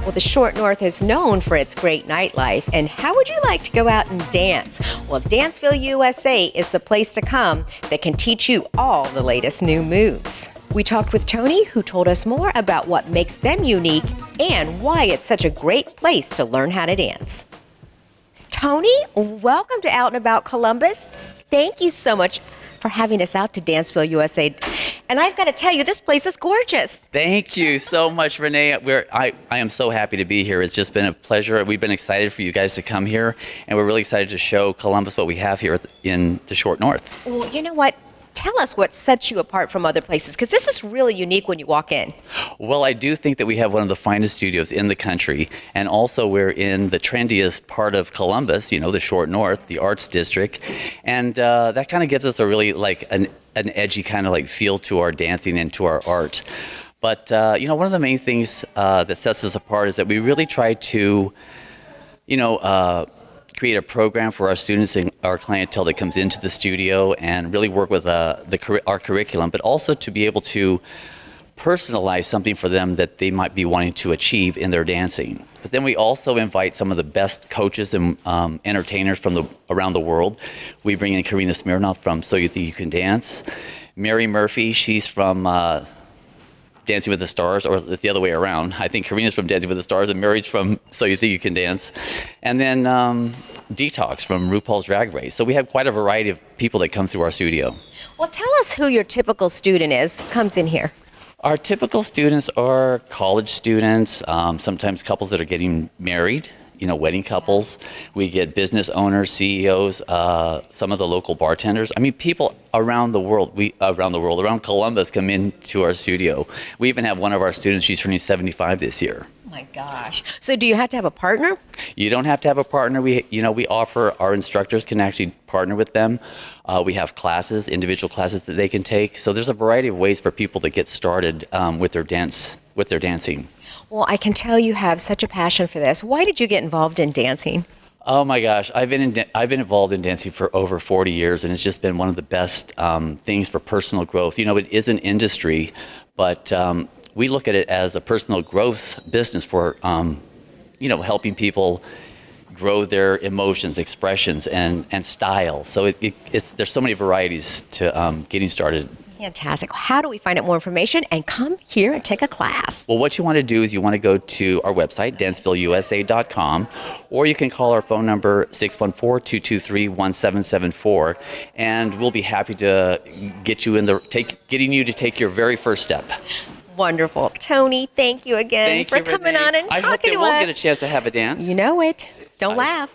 Well, the Short North is known for its great nightlife. And how would you like to go out and dance? Well, Danceville USA is the place to come that can teach you all the latest new moves. We talked with Tony, who told us more about what makes them unique and why it's such a great place to learn how to dance. Tony, welcome to Out and About Columbus. Thank you so much for having us out to Danceville, USA. And I've got to tell you, this place is gorgeous. Thank you so much, Renee. I am so happy to be here. It's just been a pleasure. We've been excited for you guys to come here, and we're really excited to show Columbus what we have here in the Short North. Well, you know what? Tell us what sets you apart from other places, because this is really unique when you walk in. Well, I do think that we have one of the finest studios in the country, and also we're in the trendiest part of Columbus, you know, the Short North, the Arts District, and that kind of gives us a really an edgy kind of feel to our dancing and to our art. But one of the main things that sets us apart is that we really try to, create a program for our students and our clientele that comes into the studio and really work with our curriculum, but also to be able to personalize something for them that they might be wanting to achieve in their dancing. But then we also invite some of the best coaches and entertainers from around the world. We bring in Karina Smirnoff from So You Think You Can Dance. Mary Murphy, she's from Dancing with the Stars, or the other way around. I think Karina's from Dancing with the Stars and Mary's from So You Think You Can Dance. And then Detox from RuPaul's Drag Race. So we have quite a variety of people that come through our studio. Well, tell us who your typical student is, comes in here. Our typical students are college students, sometimes couples that are getting married, wedding couples. We get business owners, CEOs, some of the local bartenders. I mean, people around the world, around Columbus come into our studio. We even have one of our students, she's turning 75 this year. Oh my gosh. So do you have to have a partner? You don't have to have a partner. We offer, our instructors can actually partner with them. We have classes, individual classes that they can take. So there's a variety of ways for people to get started with their dancing. Well, I can tell you have such a passion for this. Why did you get involved in dancing? Oh my gosh, I've been involved in dancing for over 40 years, and it's just been one of the best things for personal growth. It is an industry, but we look at it as a personal growth business for helping people grow their emotions, expressions, and style. So there's so many varieties to getting started. Fantastic. How do we find out more information and come here and take a class? Well, what you want to do is you want to go to our website, dancevilleusa.com, or you can call our phone number, 614-223-1774, and we'll be happy to get you getting you to take your very first step. Wonderful. Tony, thank you again for coming on and I talking to us. hope that we'll get a chance to have a dance. You know it. Don't laugh.